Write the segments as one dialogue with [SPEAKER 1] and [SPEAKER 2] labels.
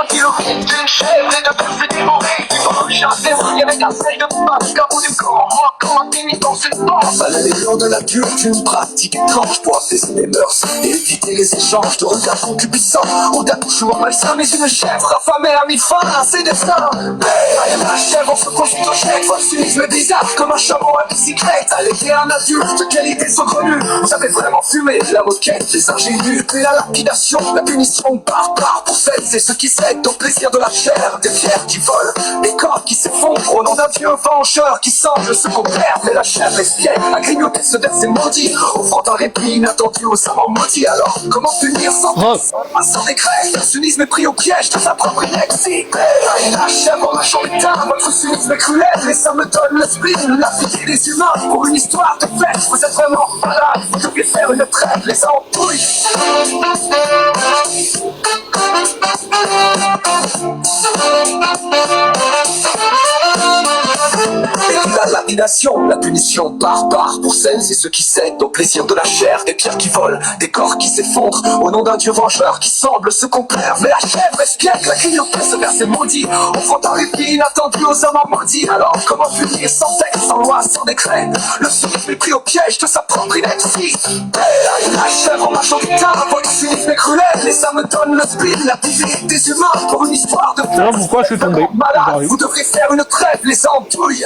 [SPEAKER 1] vivre qui le rythme d'une chèvre et de plus dévoré. Du prochain démon avec un sel de passe, car au décor, moi comme un déni dans cette danse. À l'élément de la dure d'une pratique étrange pour apaiser les mœurs et éviter les échanges de regards concupiscents. On t'a toujours malsain, mais une chèvre affamée a mis fin à ses destins. La chèvre, on se consulte au chèque, votre cynisme est bizarre comme un chameau à bicyclette. Elle était un adulte, quelle idée saugrenue. Vous avez vraiment fumé la moquette, les ingénus. Puis la lapidation, la punition barbare pour celles et ceux qui cèdent au plaisir de la chair. Des pierres qui volent, des corps qui s'effondrent au nom d'un vieux vengeur qui semble se complaire. Mais la chèvre espiègle a grignoté ce verset maudit, offrant un répit inattendu aux amants maudits. Alors, comment punir sans décret? Le cynisme est pris au piège de sa propre inexie. La chèvre m'a changé d'état, votre cynisme est cruel. Et ça me donne le spleen, la pitié des humains pour une histoire de fête. Vous êtes vraiment malade, vous devriez faire une trêve, les ampouilles. Et la lapidation, la punition barbare pour celles et ceux qui cèdent au plaisir de la chair. Des pierres qui volent, des corps qui s'effondrent au nom d'un dieu vengeur qui semble se complaire. Mais la chèvre espiègle, la grignoté ce verset maudit, offrant un répit inattendu aux amants maudits. Alors comment punir sans texte, sans loi, sans décret? Le cynisme est pris au piège de sa propre ineptie. La chèvre en marchant d'état, votre cynisme est cruel. Et ça me donne le spleen, la pitié des humains pour une histoire de fête.
[SPEAKER 2] Pourquoi je suis tombé
[SPEAKER 1] malade, vous devrez faire une trêve, les andouilles.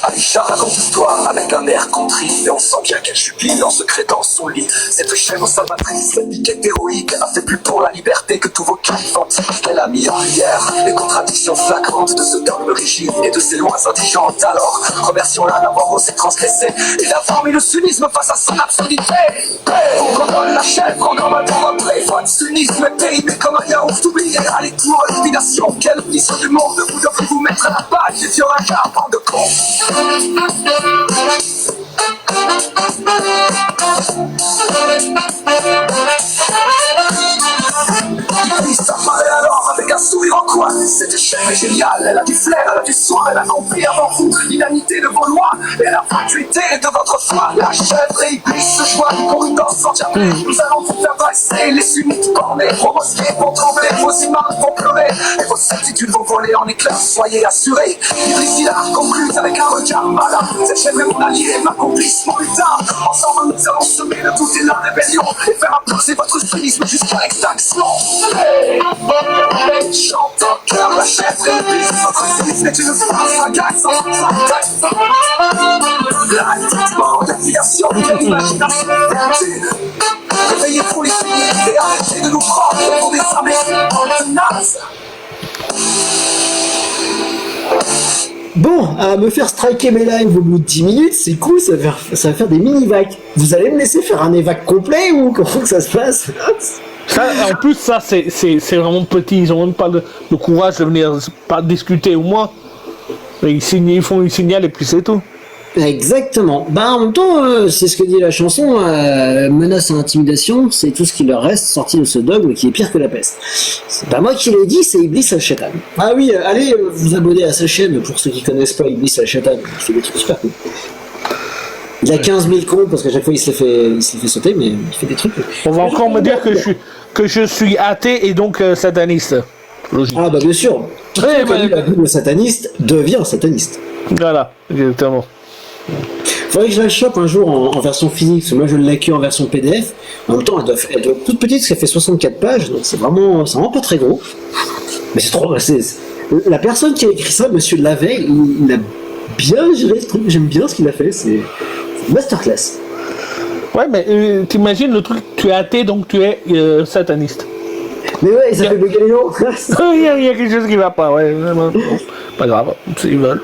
[SPEAKER 1] Aïcha raconte l'histoire avec un air contrit, mais on sent bien qu'elle jubile en secret dans son lit. Cette chèvre salvatrice, cette piquette héroïque, a fait plus pour la liberté que tous vos kiffs antiques. Elle a mis en lumière les contradictions flagrantes de ce dogme rigide et de ses lois indigentes. Alors, remercions-la d'avoir osé transgresser et d'avoir mis le sunnisme face à son absurdité. On condamne la chèvre en grand pour après. Votre sunnisme est terrible comme un yaourt oublié. Allez pour l'élimination, quelle mission du monde vous devrez vous mettre à la page des vieux racards, bande de cons. Il s'apparaît alors avec un sourire en coin. Cette chèvre est géniale, elle a du flair, elle a du soin, elle a compris avant vous l'inanité de vos lois et la fatuité de votre foi. La chèvre et Iblis se joignent pour une danse entière. Nous allons vous faire valser les sunnites bornés, vos mosquées vont trembler, vos imams vont pleurer et vos certitudes vont voler en éclairs, soyez assurés. Iblis il a conclu avec un regard malin. Cette chèvre est mon allié, ma complice, mon lutin. Ensemble nous allons semer le doute et la rébellion et faire imploser votre cynisme jusqu'à l'extinction. Chante en cœur la chèvre et Iblis, votre cynisme est une phrase agaçante. La déviation de l'imagination fertile. Réveillez pour les cyniques et arrêtez de nous prendre pour des imbéciles nazes.
[SPEAKER 3] Bon, à me faire striker mes lives au bout de 10 minutes, c'est cool, ça va faire des mini-vacs. Vous allez me laisser faire un évac complet ou comment que ça se passe?
[SPEAKER 2] Ça, en plus, ça, c'est vraiment petit. Ils ont même pas le courage de venir pas discuter au moins. Ils font une signal et puis c'est tout.
[SPEAKER 3] Exactement. Bah en même temps, c'est ce que dit la chanson, menace et intimidation, c'est tout ce qui leur reste sorti de ce dogme qui est pire que la peste. C'est pas moi qui l'ai dit, c'est Iblis al-Shaitan. Ah oui, allez vous abonner à sa chaîne, pour ceux qui connaissent pas Iblis al-Shaitan, il fait des trucs super cool. Il a 15 000 comptes parce qu'à chaque fois il se les fait sauter, mais il fait des trucs.
[SPEAKER 2] On va encore me dire que je suis athée et donc sataniste. Logique.
[SPEAKER 3] Ah bah bien sûr. La Bible sataniste devient sataniste.
[SPEAKER 2] Voilà, exactement.
[SPEAKER 3] Faudrait que je la chope un jour en version physique, parce que moi je l'ai que en version PDF. En même temps, elle doit être toute petite, parce qu'elle fait 64 pages, donc c'est vraiment pas très gros. Mais c'est trop. La personne qui a écrit ça, Monsieur Lavey, il a bien géré ce truc. J'aime bien ce qu'il a fait. C'est masterclass.
[SPEAKER 2] Ouais, mais t'imagines le truc, tu es athée, donc tu es sataniste.
[SPEAKER 3] Mais ouais, ça fait bugger les gens.
[SPEAKER 2] Il y a quelque chose qui va pas, ouais. Pas grave, ils veulent.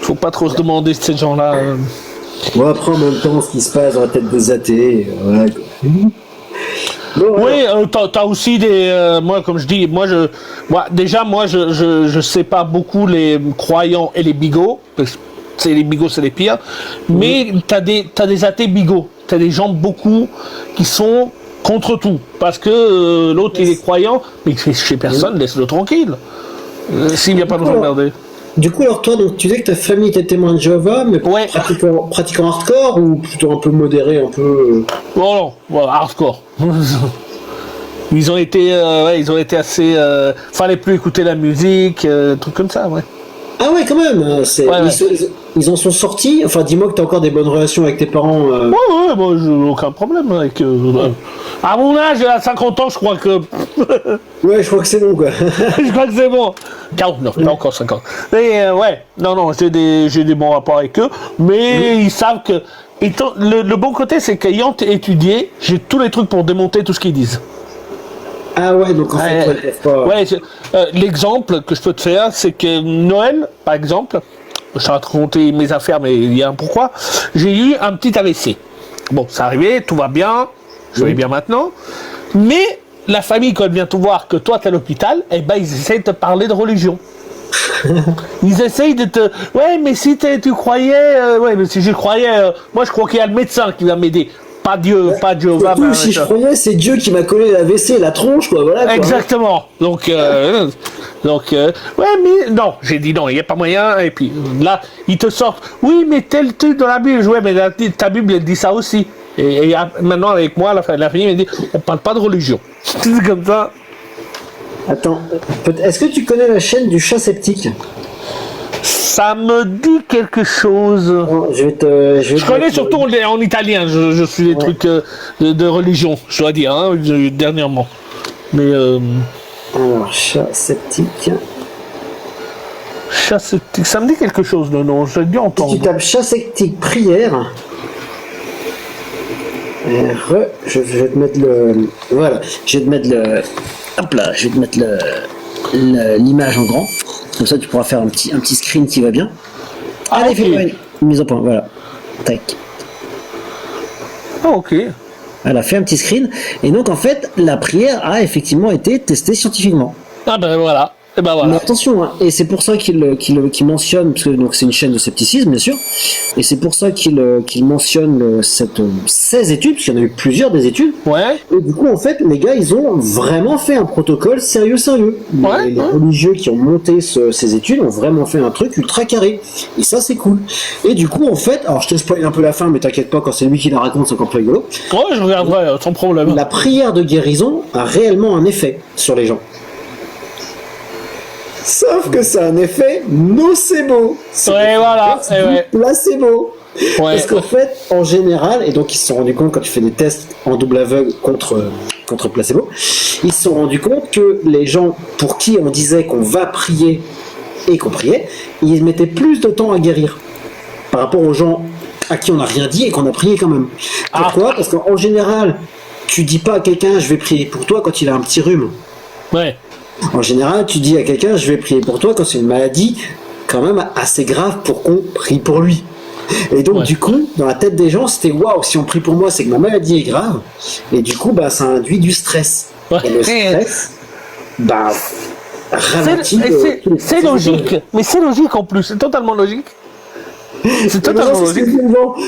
[SPEAKER 2] Faut pas trop se demander de ces gens-là.
[SPEAKER 3] Bon, après, en même temps, ce qui se passe dans la tête des athées, voilà. Bon,
[SPEAKER 2] oui, t'as aussi des... moi, comme je dis, moi, je sais pas beaucoup les croyants et les bigots, parce que les bigots, c'est les pires, mais t'as des athées bigots. T'as des gens beaucoup qui sont contre tout, parce que l'autre, il est croyant, mais chez personne, laisse-le tranquille. S'il n'y a pas de emmerder.
[SPEAKER 3] Du coup, alors toi, donc, tu dis que ta famille était témoin de Jéhovah, mais
[SPEAKER 2] ouais.
[SPEAKER 3] pratiquant hardcore ou plutôt un peu modéré, un peu...
[SPEAKER 2] Non, hardcore. Ils ont été assez. Fallait plus écouter la musique, trucs comme ça, ouais.
[SPEAKER 3] Ah ouais, quand même. Ils en sont sortis. Enfin, dis-moi que t'as encore des bonnes relations avec tes parents.
[SPEAKER 2] Ouais, moi j'ai aucun problème avec. À mon âge, à 50 ans, je crois que.
[SPEAKER 3] Ouais, je crois que c'est bon, quoi.
[SPEAKER 2] Je crois que c'est bon. 40, non, pas encore 50. Mais ouais, non, j'ai des bons rapports avec eux, mais ils savent que. Le bon côté, c'est qu'ayant étudié, j'ai tous les trucs pour démonter tout ce qu'ils disent.
[SPEAKER 3] Ah ouais, donc en fait,
[SPEAKER 2] Ouais, l'exemple que je peux te faire, c'est que Noël, par exemple, je t'ai raconté mes affaires, mais il y a un pourquoi, j'ai eu un petit AVC. Bon, c'est arrivé, tout va bien, je vais bien maintenant, mais la famille, quand elle vient te voir que toi, t'es à l'hôpital, eh ben, ils essayent de te parler de religion. Ils essayent de te... Ouais, mais si tu croyais... ouais, mais si je croyais... moi, je crois qu'il y a le médecin qui va m'aider. Pas Dieu, pas Dieu.
[SPEAKER 3] Surtout, si je croyais, c'est Dieu qui m'a collé la WC, la tronche, quoi, voilà. Quoi.
[SPEAKER 2] Exactement. Donc, ouais, mais non, j'ai dit non, il n'y a pas moyen. Et puis là, ils te sortent. Oui, mais tel truc dans la Bible, ouais, mais ta Bible, elle dit ça aussi. Et maintenant, avec moi, la famille me dit, on parle pas de religion. C'est comme ça.
[SPEAKER 3] Attends, est-ce que tu connais la chaîne du chat sceptique?
[SPEAKER 2] Ça me dit quelque chose.
[SPEAKER 3] Non,
[SPEAKER 2] je connais surtout en italien, je suis des trucs de religion, je dois dire, hein, dernièrement. Mais
[SPEAKER 3] alors, chat sceptique.
[SPEAKER 2] Chat sceptique, ça me dit quelque chose, non, j'ai dû entendre.
[SPEAKER 3] Si tu tapes chat sceptique prière. Je vais te mettre le. Voilà, je vais te mettre le. Hop là, je vais te mettre l'image en grand. Comme ça, tu pourras faire un petit screen qui va bien. Allez, fais-moi une mise au point, voilà. Tac.
[SPEAKER 2] Ah, ok.
[SPEAKER 3] Elle a fait un petit screen. Et donc, en fait, la prière a effectivement été testée scientifiquement.
[SPEAKER 2] Ah ben voilà. Et ben voilà.
[SPEAKER 3] Mais attention, hein, et c'est pour ça qu'il mentionne, parce que donc c'est une chaîne de scepticisme, bien sûr, et c'est pour ça qu'il mentionne 16 études, parce qu'il y en a eu plusieurs des études.
[SPEAKER 2] Ouais.
[SPEAKER 3] Et du coup, en fait, les gars, ils ont vraiment fait un protocole sérieux.
[SPEAKER 2] Ouais,
[SPEAKER 3] les religieux qui ont monté ces études ont vraiment fait un truc ultra carré. Et ça, c'est cool. Et du coup, en fait, alors je te spoil un peu la fin, mais t'inquiète pas, quand c'est lui qui la raconte, c'est encore plus rigolo.
[SPEAKER 2] Ouais, je regarderai, sans problème.
[SPEAKER 3] La prière de guérison a réellement un effet sur les gens. Sauf que c'est un effet nocebo.
[SPEAKER 2] Ouais, voilà.
[SPEAKER 3] Placebo.
[SPEAKER 2] Ouais.
[SPEAKER 3] Parce qu'en fait, en général, et donc ils se sont rendus compte quand tu fais des tests en double aveugle contre placebo, ils se sont rendus compte que les gens pour qui on disait qu'on va prier et qu'on priait, ils mettaient plus de temps à guérir par rapport aux gens à qui on n'a rien dit et qu'on a prié quand même. Pourquoi ? Parce qu'en général, tu dis pas à quelqu'un je vais prier pour toi quand il a un petit rhume.
[SPEAKER 2] Ouais.
[SPEAKER 3] En général, tu dis à quelqu'un je vais prier pour toi quand c'est une maladie quand même assez grave pour qu'on prie pour lui. Et donc du coup, dans la tête des gens, c'était waouh, si on prie pour moi, c'est que ma maladie est grave. Et du coup, bah ça induit du stress.
[SPEAKER 2] Ouais.
[SPEAKER 3] Et le stress, bah ralentit.
[SPEAKER 2] C'est logique, mais c'est logique en plus, c'est totalement logique. C'est totalement logique.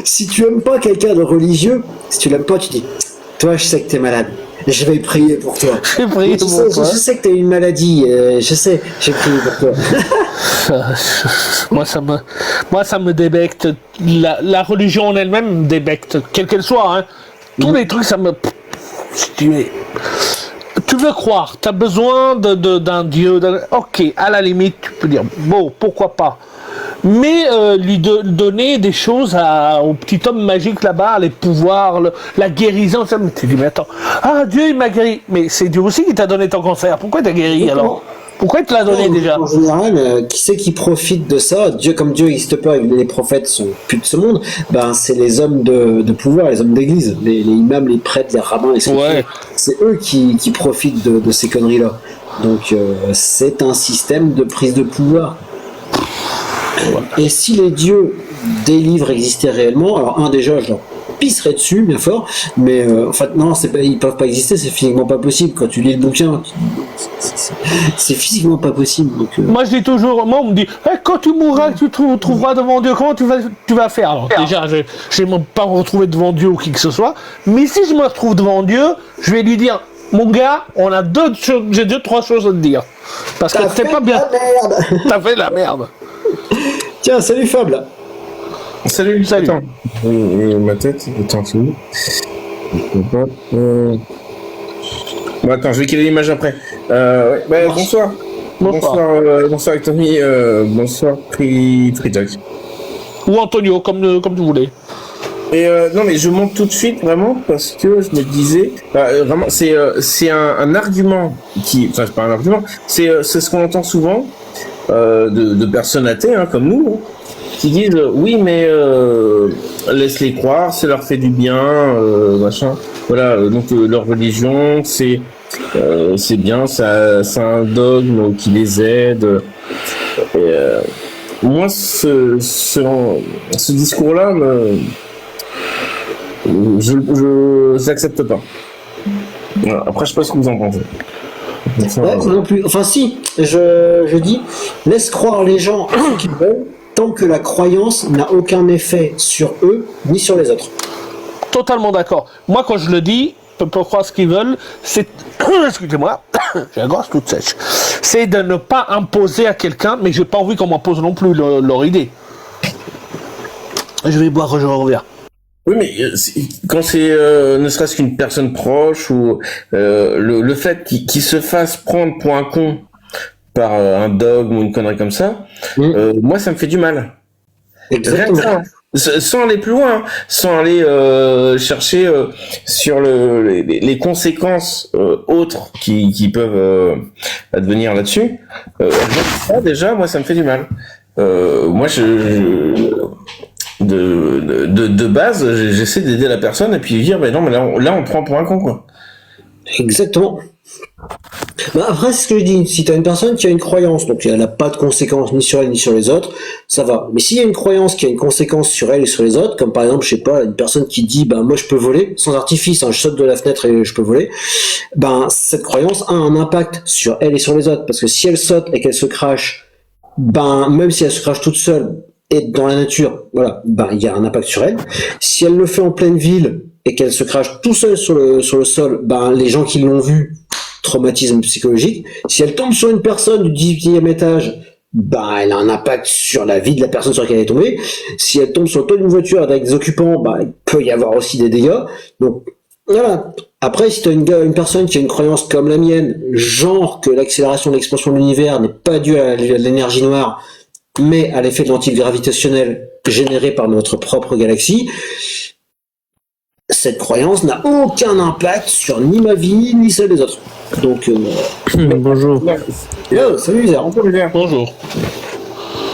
[SPEAKER 3] Si tu aimes pas quelqu'un de religieux, si tu l'aimes pas, tu dis toi, je sais que t'es malade. Je vais prier pour toi. Je sais que tu as une maladie. Je sais, j'ai prié pour toi.
[SPEAKER 2] moi, ça me débecte. La religion en elle-même me débecte, quelle qu'elle soit. Hein. Tous les trucs, ça me. Tu veux croire, tu as besoin d'un Dieu. Ok, à la limite, tu peux dire, bon, pourquoi pas. Mais lui donner des choses au petit homme magique là-bas, les pouvoirs, la guérison, ça me dit, mais attends, Dieu il m'a guéri, mais c'est Dieu aussi qui t'a donné ton cancer, pourquoi t'as guéri alors? Pourquoi il te l'a donné déjà?
[SPEAKER 3] En général, qui c'est qui profite de ça? Dieu, comme Dieu n'existe pas, les prophètes sont plus de ce monde, ben c'est les hommes de pouvoir, les hommes d'église, les imams, les prêtres, les rabbins, les scriptures. C'est eux qui profitent de ces conneries-là. Donc c'est un système de prise de pouvoir. Et si les dieux des livres existaient réellement, alors déjà je leur pisserais dessus bien fort, mais en fait non, ils peuvent pas exister, c'est physiquement pas possible. Quand tu lis le bouquin, c'est physiquement pas possible. Donc,
[SPEAKER 2] moi je dis toujours, on me dit quand tu mourras, tu te trouveras devant Dieu, comment tu vas faire? Alors déjà, je vais pas me retrouver devant Dieu ou qui que ce soit, mais si je me retrouve devant Dieu, je vais lui dire, mon gars, j'ai 2-3 choses à te dire, parce que t'es pas bien, t'as fait de la merde.
[SPEAKER 3] Tiens, salut Fable.
[SPEAKER 4] Salut. Attends. Ma tête est en dessous. Bon, attends, je vais caler l'image après. Bonsoir. Bonsoir Tommy. Bonsoir Jack.
[SPEAKER 2] Ou Antonio, comme tu voulais.
[SPEAKER 4] Et non, mais je monte tout de suite vraiment parce que je me disais, vraiment, c'est un argument enfin, c'est pas un argument, c'est ce qu'on entend souvent de personnes athées hein, comme nous, qui disent oui, mais laisse-les croire, ça leur fait du bien, machin. Voilà, donc leur religion, c'est bien, ça, c'est un dogme qui les aide. Moi, ce discours-là, je l'accepte pas. Voilà. Après, je sais pas ce que vous en pensez.
[SPEAKER 3] Non plus. Enfin, si, je dis, laisse croire les gens ce qu'ils veulent, tant que la croyance n'a aucun effet sur eux ni sur les autres.
[SPEAKER 2] Totalement d'accord. Moi, quand je le dis, pour croire ce qu'ils veulent, c'est... Excusez-moi, j'ai la gorge toute sèche. C'est de ne pas imposer à quelqu'un, mais j'ai pas envie qu'on m'impose non plus leur idée. Je vais boire, je reviens.
[SPEAKER 4] Oui, mais quand c'est ne serait-ce qu'une personne proche ou le fait qu'il se fasse prendre pour un con par un dogme ou une connerie comme ça, moi, ça me fait du mal.
[SPEAKER 3] Exactement.
[SPEAKER 4] Rien que ça, sans aller plus loin, sans aller chercher sur les conséquences autres qui peuvent advenir là-dessus. Ça, déjà, moi, ça me fait du mal. Moi, de base, j'essaie d'aider la personne et puis dire, mais non, mais là, on prend pour un con, quoi.
[SPEAKER 3] Exactement. Bah après, c'est ce que je dis. Si tu as une personne qui a une croyance, donc elle n'a pas de conséquences ni sur elle ni sur les autres, ça va. Mais s'il y a une croyance qui a une conséquence sur elle et sur les autres, comme par exemple, je sais pas, une personne qui dit, ben moi je peux voler, sans artifice, hein, je saute de la fenêtre et je peux voler, ben cette croyance a un impact sur elle et sur les autres. Parce que si elle saute et qu'elle se crache, ben même si elle se crache toute seule et dans la nature, voilà, ben il y a un impact sur elle. Si elle le fait en pleine ville et qu'elle se crache tout seul sur le sol, ben les gens qui l'ont vu, traumatisme psychologique. Si elle tombe sur une personne du 18e étage, bah, elle a un impact sur la vie de la personne sur laquelle elle est tombée. Si elle tombe sur le toit d'une voiture avec des occupants, bah, il peut y avoir aussi des dégâts. Donc, voilà. Après, si tu as une personne qui a une croyance comme la mienne, genre que l'accélération de l'expansion de l'univers n'est pas due à l'énergie noire, mais à l'effet de l'antiville gravitationnel généré par notre propre galaxie, cette croyance n'a aucun impact sur ni ma vie, ni celle des autres. Donc,
[SPEAKER 5] bonjour.
[SPEAKER 3] Salut Lisa.
[SPEAKER 2] Bonjour.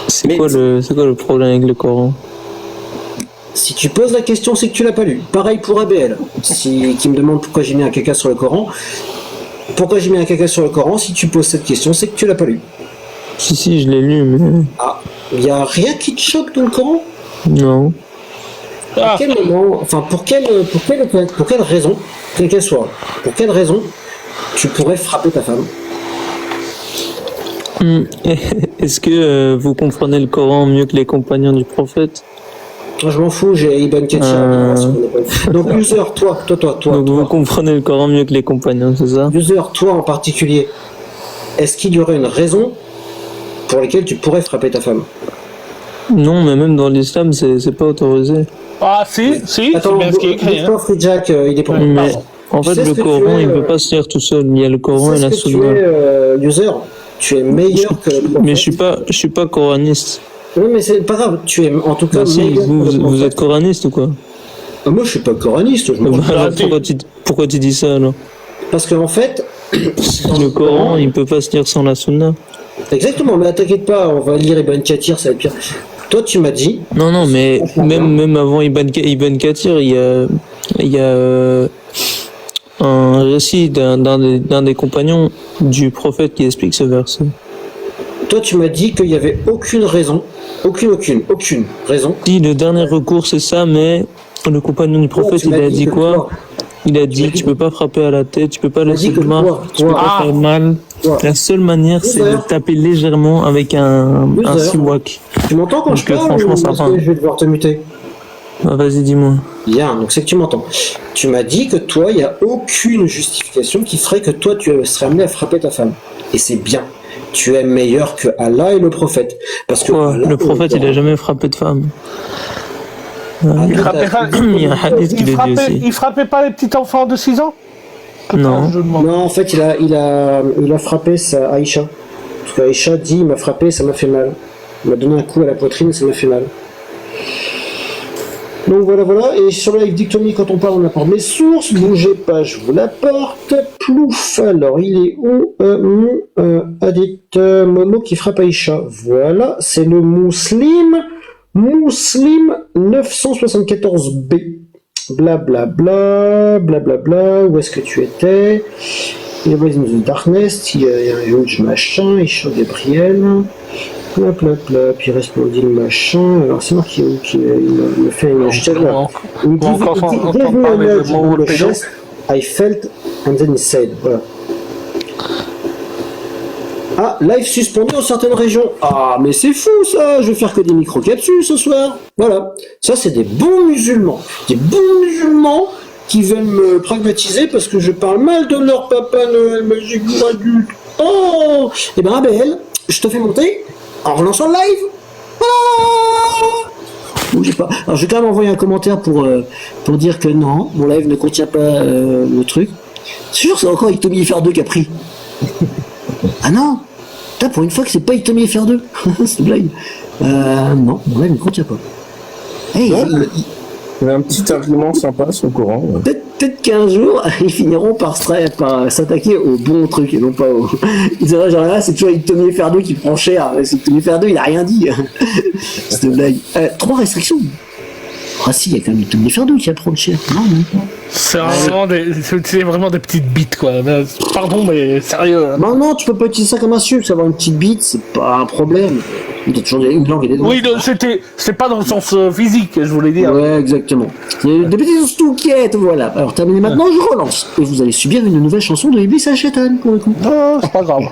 [SPEAKER 5] C'est quoi le problème avec le Coran?
[SPEAKER 3] Si tu poses la question, c'est que tu l'as pas lu. Pareil pour ABL, qui me demande pourquoi j'ai mis un caca sur le Coran. Pourquoi j'ai mis un caca sur le Coran? Si tu poses cette question, c'est que tu l'as pas lu.
[SPEAKER 5] Si, je l'ai lu, mais...
[SPEAKER 3] Ah, il y a rien qui te choque dans le Coran?
[SPEAKER 5] Non.
[SPEAKER 3] À quel moment, enfin pour quelle raison, quelle qu'elle soit, pour quelle raison tu pourrais frapper ta femme?
[SPEAKER 5] Est-ce que vous comprenez le Coran mieux que les compagnons du prophète?
[SPEAKER 3] Je m'en fous, j'ai Ibn Kathir. Donc user, toi.
[SPEAKER 5] Donc vous comprenez le Coran mieux que les compagnons, c'est ça?
[SPEAKER 3] User, toi en particulier, est-ce qu'il y aurait une raison pour laquelle tu pourrais frapper ta femme?
[SPEAKER 5] Non, mais même dans l'islam, c'est pas autorisé.
[SPEAKER 2] Ah, si,
[SPEAKER 3] attends,
[SPEAKER 2] c'est bien ce qui est écrit. Hein.
[SPEAKER 3] Free Jack, il est pour moi.
[SPEAKER 5] Mais en fait, le Coran, il peut pas se lire tout seul. Il y a le Coran et la Sunna.
[SPEAKER 3] User, tu es meilleur que le prophète.
[SPEAKER 5] Mais je suis pas coraniste.
[SPEAKER 3] Oui, mais c'est pas grave. Tu es en tout cas meilleur que le prophète.
[SPEAKER 5] Vous êtes coraniste ou quoi?
[SPEAKER 3] Moi, je suis pas coraniste.
[SPEAKER 5] Pourquoi tu dis ça alors?
[SPEAKER 3] Parce qu'en fait,
[SPEAKER 5] le Coran, il peut pas se lire sans la Sunna.
[SPEAKER 3] Exactement, mais t'inquiète pas, on va lire Ibn Kathir, ça va être pire. Toi, tu m'as dit...
[SPEAKER 5] Non, mais même avant Ibn Kathir, il y a un récit d'un des compagnons du prophète qui explique ce verset.
[SPEAKER 3] Toi, tu m'as dit qu'il n'y avait aucune raison, aucune raison.
[SPEAKER 5] Si, le dernier recours, c'est ça, mais le compagnon du prophète, il a dit quoi? Il a dit, tu peux pas frapper à la tête, tu peux pas laisser le marque, tu peux pas faire mal. La seule manière, c'est de taper légèrement avec un siwak.
[SPEAKER 3] Tu m'entends quand je parle
[SPEAKER 5] franchement, ça va.
[SPEAKER 3] Je vais devoir te muter.
[SPEAKER 5] Ah, vas-y, dis-moi.
[SPEAKER 3] Bien, donc c'est que tu m'entends. Tu m'as dit que toi, il n'y a aucune justification qui ferait que toi, tu serais amené à frapper ta femme. Et c'est bien. Tu es meilleur que Allah et le prophète. Parce que Allah,
[SPEAKER 5] le prophète, il a jamais frappé de femme.
[SPEAKER 2] Il frappait pas les petits enfants de 6 ans?
[SPEAKER 5] Non.
[SPEAKER 2] Je demande.
[SPEAKER 3] Non, en fait, il a frappé sa Aïcha. Parce qu'Aïcha dit, il m'a frappé, ça m'a fait mal. Il m'a donné un coup à la poitrine, ça m'a fait mal. Donc voilà. Et sur la victomie, quand on parle, on apporte mes sources. Bougez pas, je vous l'apporte. Plouf. Alors, il est où mon Adit Momo qui frappe Aïcha. Voilà, c'est le Mouslim 974B. Blablabla. Où est-ce que tu étais? Il y a the Darkness, il y a un huge machin, il chante Gabriel. Puis il répondit le machin. Alors c'est moi qui me fait une chute là. Il me dit, give me a nudge on the chest. I felt and then he said. Voilà. Ah, live suspendu dans certaines régions. Ah, mais c'est fou ça. Je vais faire que des micro-capsules ce soir. Voilà. Ça, c'est des bons musulmans. Des bons musulmans qui veulent me pragmatiser parce que je parle mal de leur Papa Noël magique ou adulte. Oh. Et ben, Abel, je te fais monter en relançant le live. Bougez pas. Alors, je vais quand même envoyer un commentaire pour dire que non, mon live ne contient pas le truc. C'est sûr, c'est encore Itomi FR2 qui a pris. Ah non. Putain, pour une fois que c'est pas Itomi FR2. C'est une blague. Non, mon live ne contient pas. Hey,
[SPEAKER 4] Il y a un petit argument sympa sur le Coran. Ouais.
[SPEAKER 3] Peut-être qu'un jour, ils finiront par s'attaquer au bon truc et non pas au. Ils diraient genre là, c'est toujours Itomi FR2 qui prend cher. C'est Itomi FR2, il a rien dit. C'est une blague. 3 restrictions. Ah si, il y a quand même Itomi FR2 qui va prendre cher. Non.
[SPEAKER 2] C'est vraiment des petites bites, quoi. Pardon, mais sérieux.
[SPEAKER 3] Non, tu peux pas utiliser ça comme insulte. Avoir une petite bite, c'est pas un problème. Il y a toujours une langue et des doigts.
[SPEAKER 2] Oui, c'est pas dans le sens physique, je voulais dire.
[SPEAKER 3] Ouais, exactement. Des petites stouquettes, voilà. Alors terminé maintenant, je relance. Et vous allez subir une nouvelle chanson de Iblis à Shaitan, pour le coup.
[SPEAKER 2] Non, c'est pas grave.